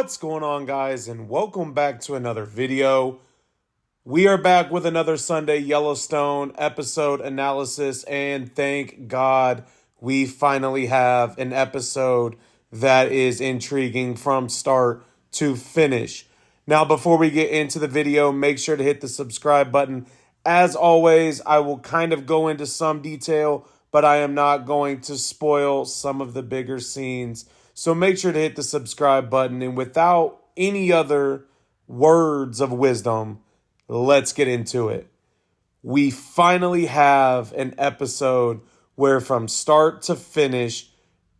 What's going on, guys, and welcome back to another video. We are back with another Sunday Yellowstone episode analysis, and thank God we finally have an episode that is intriguing from start to finish. Now, before we get into the video, make sure to hit the subscribe button. As always, I will kind of go into some detail, but I am not going to spoil some of the bigger scenes. So make sure to hit the subscribe button. And without any other words of wisdom, let's get into it. We finally have an episode where from start to finish,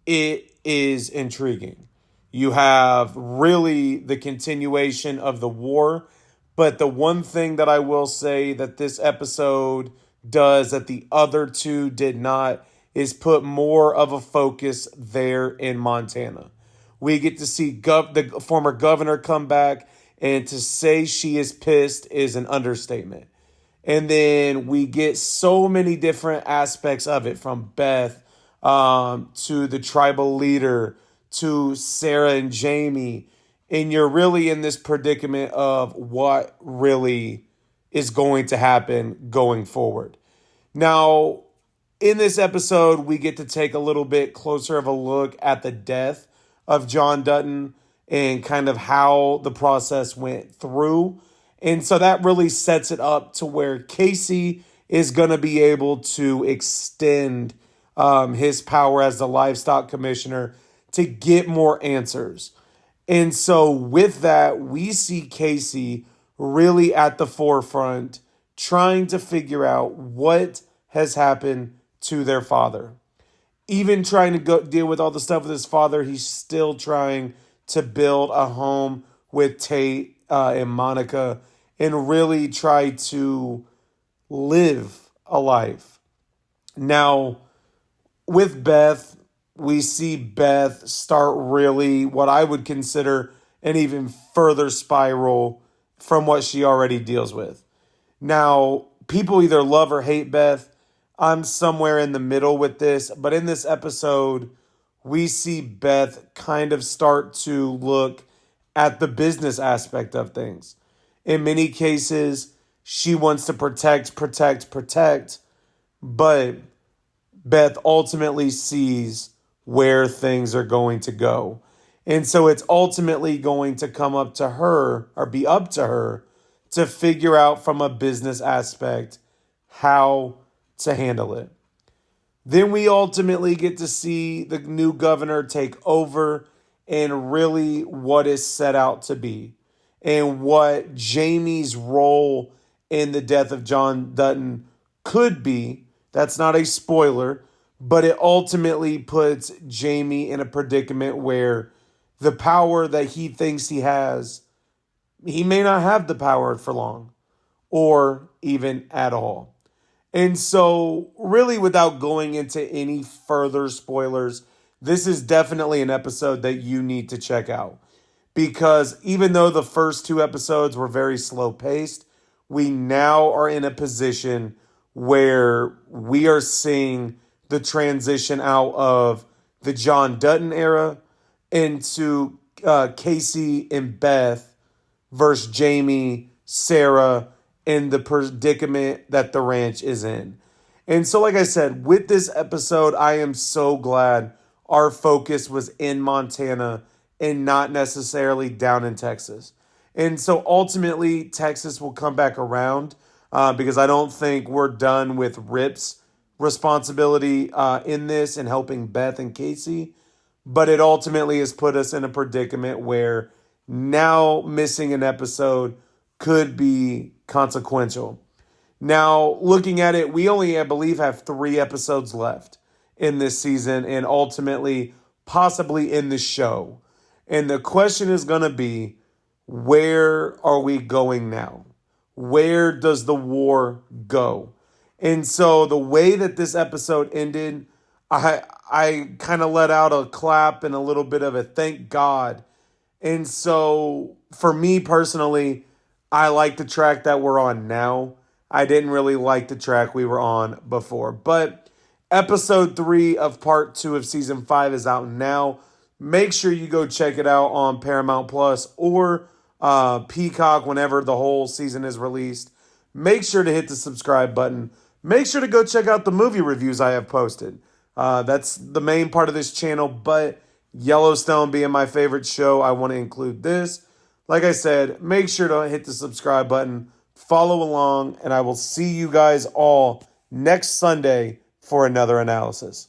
it is intriguing. You have really the continuation of the war. But the one thing that I will say that this episode does that the other two did not is put more of a focus there in Montana. We get to see the former governor come back, and to say she is pissed is an understatement. And then we get so many different aspects of it, from Beth to the tribal leader to Sarah and Jamie. And you're really in this predicament of what really is going to happen going forward. Now, in this episode, we get to take a little bit closer of a look at the death of John Dutton and kind of how the process went through. And so that really sets it up to where Casey is going to be able to extend his power as the livestock commissioner to get more answers. And so with that, we see Casey really at the forefront trying to figure out what has happened to their father. Even trying to go deal with all the stuff with his father, he's still trying to build a home with Tate and Monica and really try to live a life. Now, with Beth, we see Beth start really what I would consider an even further spiral from what she already deals with. Now, people either love or hate Beth. I'm somewhere in the middle with this, but in this episode, we see Beth kind of start to look at the business aspect of things. In many cases, she wants to protect, but Beth ultimately sees where things are going to go. And so it's ultimately going to come up to her, or be up to her, to figure out from a business aspect how to handle it. Then we ultimately get to see the new governor take over and really what is set out to be and what Jamie's role in the death of John Dutton could be. That's not a spoiler, but it ultimately puts Jamie in a predicament where the power that he thinks he has, he may not have the power for long or even at all. And so, really, without going into any further spoilers, this is definitely an episode that you need to check out. Because even though the first two episodes were very slow paced, we now are in a position where we are seeing the transition out of the John Dutton era into Casey and Beth versus Jamie, Sarah, and the predicament that the ranch is in. And so, like I said, with this episode, I am so glad our focus was in Montana and not necessarily down in Texas. And so ultimately, Texas will come back around because I don't think we're done with Rip's responsibility in this and helping Beth and Casey. But it ultimately has put us in a predicament where now missing an episode could be consequential. Now, looking at it, we only, I believe, have 3 episodes left in this season and ultimately possibly in the show. And the question is going to be, where are we going now? Where does the war go? And so the way that this episode ended, I kind of let out a clap and a little bit of a thank God. And so for me personally, I like the track that we're on now. I didn't really like the track we were on before. But episode 3 of part 2 of season 5 is out now. make sure you go check it out on Paramount Plus or Peacock whenever the whole season is released. Make sure to hit the subscribe button. Make sure to go check out the movie reviews I have posted. That's the main part of this channel, but Yellowstone being my favorite show, I want to include this. Like I said, make sure to hit the subscribe button, follow along, and I will see you guys all next Sunday for another analysis.